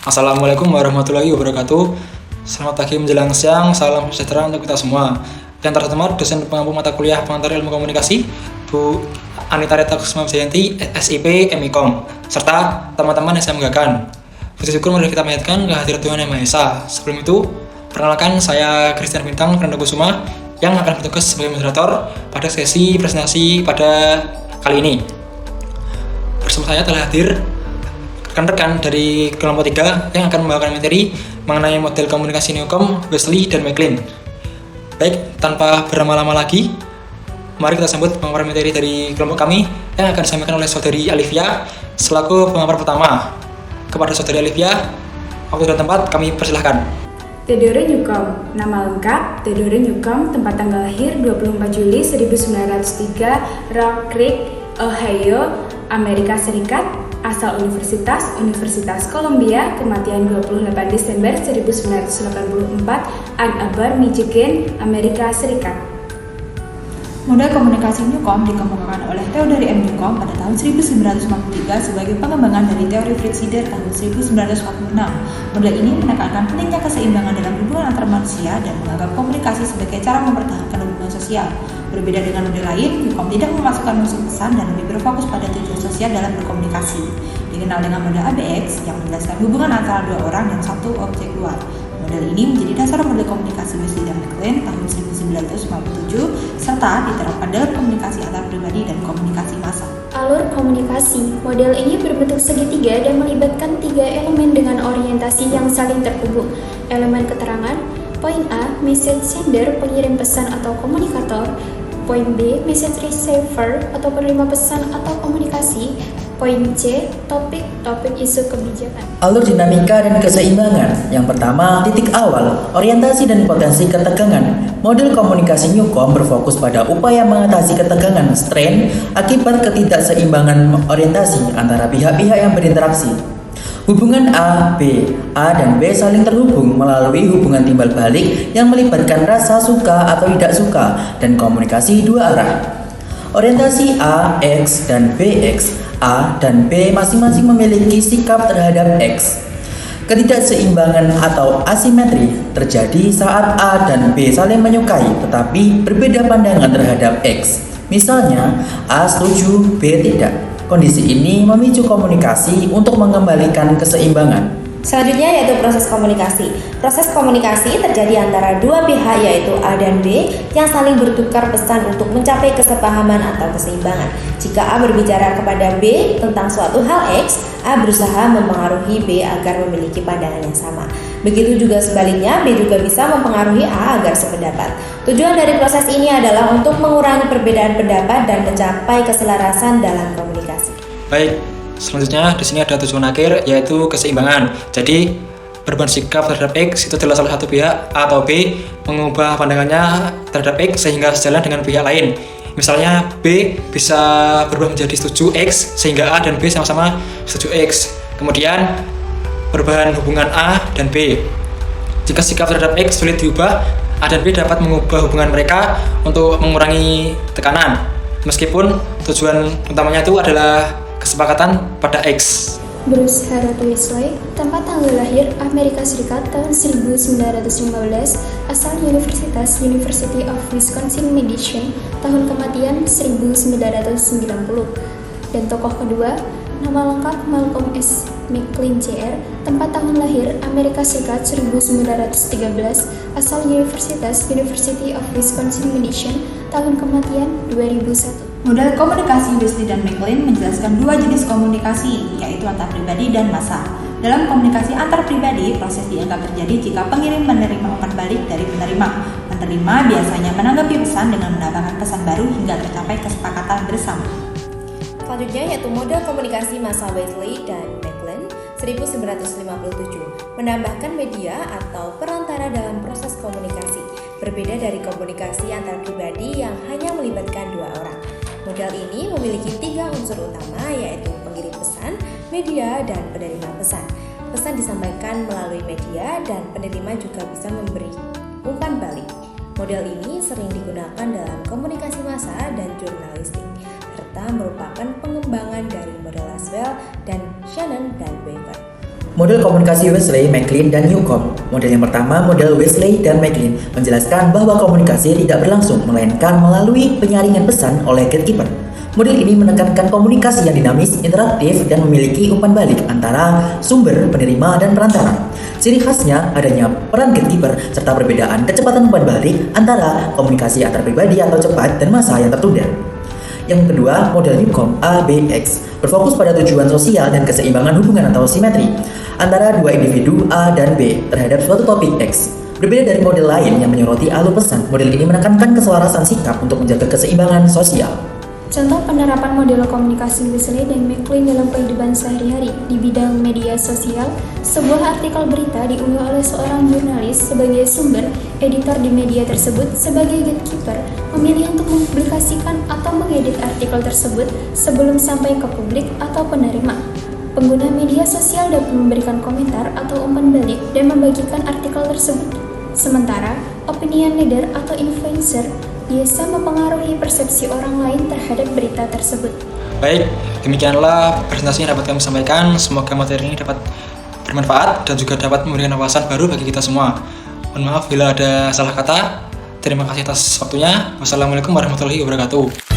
Assalamualaikum warahmatullahi wabarakatuh. Selamat pagi menjelang siang, salam sejahtera untuk kita semua. Yang terhormat dosen pengampu mata kuliah pengantar ilmu komunikasi, Bu Anita Reta Kusuma Jayanti, SIP MIKOM, serta teman-teman yang saya banggakan. Puji syukur mari kita panjatkan kehadirat Tuhan Yang Maha Esa. Sebelum itu, perkenalkan saya Christian Bintang Fernando Kusuma yang akan bertugas sebagai moderator pada sesi presentasi pada kali ini. Bersama saya telah hadir rekan-rekan dari kelompok 3 yang akan membawakan materi mengenai model komunikasi Newcomb, Wesley, dan McLean. Baik, tanpa berlama-lama lagi, mari kita sambut pemaparan materi dari kelompok kami yang akan disampaikan oleh Saudari Alivia selaku pemapar pertama. Kepada Saudari Alivia, waktu dan tempat kami persilahkan. Theodore Newcomb, nama lengkap Theodore Newcomb, tempat tanggal lahir 24 Juli 1903, Rock Creek, Ohio, Amerika Serikat. Asal Universitas Columbia, kematian 28 Desember 1984, Ann Arbor, Michigan, Amerika Serikat. Model komunikasi Newcomb dikemukakan oleh Theodore M. Newcomb pada tahun 1953 sebagai pengembangan dari teori Friedsider tahun 1946. Model ini menekankan pentingnya keseimbangan dalam hubungan antar manusia dan menganggap komunikasi sebagai cara mempertahankan hubungan sosial. Berbeda dengan model lain, Newcomb tidak memasukkan unsur pesan dan lebih berfokus pada tujuan sosial dalam berkomunikasi. Dikenal dengan model ABX yang menjelaskan hubungan antara dua orang dan satu objek luar. Model ini menjadi dasar model komunikasi Wesley dan McLean tahun 1957 serta diterapkan dalam komunikasi antar pribadi dan komunikasi massa. Alur komunikasi. Model ini berbentuk segitiga dan melibatkan 3 elemen dengan orientasi yang saling terhubung. Elemen keterangan, poin A, message sender, pengirim pesan atau komunikator. Poin B, message receiver atau penerima pesan atau komunikasi. Poin C, topik isu kebijakan. Alur dinamika dan keseimbangan. Yang pertama, titik awal, orientasi dan potensi ketegangan. Model komunikasi Newcomb berfokus pada upaya mengatasi ketegangan strain akibat ketidakseimbangan orientasi antara pihak-pihak yang berinteraksi. Hubungan A, B, A dan B saling terhubung melalui hubungan timbal balik yang melibatkan rasa suka atau tidak suka dan komunikasi dua arah. Orientasi A, X, dan BX. A dan B masing-masing memiliki sikap terhadap X. Ketidakseimbangan atau asimetri terjadi saat A dan B saling menyukai tetapi berbeda pandangan terhadap X. Misalnya, A setuju, B tidak. Kondisi ini memicu komunikasi untuk mengembalikan keseimbangan. Selanjutnya yaitu proses komunikasi. Proses komunikasi terjadi antara dua pihak yaitu A dan B yang saling bertukar pesan untuk mencapai kesepahaman atau keseimbangan. Jika A berbicara kepada B tentang suatu hal X, A berusaha mempengaruhi B agar memiliki pandangan yang sama. Begitu juga sebaliknya, B juga bisa mempengaruhi A agar sependapat. Tujuan dari proses ini adalah untuk mengurangi perbedaan pendapat dan mencapai keselarasan dalam komunikasi. Baik, selanjutnya di sini ada tujuan akhir yaitu keseimbangan. Jadi perubahan sikap terhadap X itu adalah salah satu pihak A atau B mengubah pandangannya terhadap X sehingga sejalan dengan pihak lain. Misalnya B bisa berubah menjadi setuju X sehingga A dan B sama-sama setuju X. Kemudian perubahan hubungan A dan B. Jika sikap terhadap X sulit diubah, A dan B dapat mengubah hubungan mereka untuk mengurangi tekanan. Meskipun tujuan utamanya itu adalah kesepakatan pada X. Bruce Harold Wesley, tempat tanggal lahir Amerika Serikat tahun 1915, asal University of Wisconsin-Madison, tahun kematian 1990. Dan tokoh kedua, nama lengkap Malcolm S. McLean Jr., tempat tahun lahir Amerika Serikat 1913, asal University of Wisconsin-Madison, tahun kematian 2001. Model komunikasi Wesley dan McLean menjelaskan dua jenis komunikasi, yaitu antar pribadi dan massa. Dalam komunikasi antar pribadi, proses dianggap terjadi jika pengirim menerima umpan balik dari penerima. Penerima biasanya menanggapi pesan dengan menambahkan pesan baru hingga tercapai kesepakatan bersama. Selanjutnya yaitu model komunikasi massa Wesley dan McLean 1957, menambahkan media atau perantara dalam proses komunikasi. Berbeda dari komunikasi antar pribadi yang hanya melibatkan dua orang. Model ini memiliki 3 unsur utama yaitu pengirim pesan, media, dan penerima pesan. Pesan disampaikan melalui media dan penerima juga bisa memberi umpan balik. Model ini sering digunakan dalam komunikasi massa dan jurnalistik, serta merupakan pengembangan dari model Laswell dan Shannon dan Weaver. Model komunikasi Wesley, McLean, dan Newcomb. Model yang pertama, model Wesley dan McLean, menjelaskan bahwa komunikasi tidak berlangsung, melainkan melalui penyaringan pesan oleh gatekeeper. Model ini menekankan komunikasi yang dinamis, interaktif, dan memiliki umpan balik antara sumber, penerima, dan perantara. Ciri khasnya adanya peran gatekeeper serta perbedaan kecepatan umpan balik antara komunikasi antar pribadi atau cepat dan masa yang tertunda. Yang kedua, model Newcomb ABX berfokus pada tujuan sosial dan keseimbangan hubungan atau simetri antara dua individu A dan B terhadap suatu topik X. Berbeda dari model lain yang menyoroti alur pesan, model ini menekankan keselarasan sikap untuk menjaga keseimbangan sosial. Contoh penerapan model komunikasi Wesley dan McLean dalam kehidupan sehari-hari di bidang media sosial, sebuah artikel berita diunggah oleh seorang jurnalis sebagai sumber, editor di media tersebut sebagai gatekeeper memilih untuk mempublikasikan atau mengedit artikel tersebut sebelum sampai ke publik atau penerima. Pengguna media sosial dapat memberikan komentar atau umpan balik dan membagikan artikel tersebut. Sementara, opinion leader atau influencer biasa mempengaruhi persepsi orang lain terhadap berita tersebut. Baik, demikianlah presentasi yang dapat kami sampaikan. Semoga materi ini dapat bermanfaat dan juga dapat memberikan wawasan baru bagi kita semua. Mohon maaf bila ada salah kata. Terima kasih atas waktunya. Wassalamualaikum warahmatullahi wabarakatuh.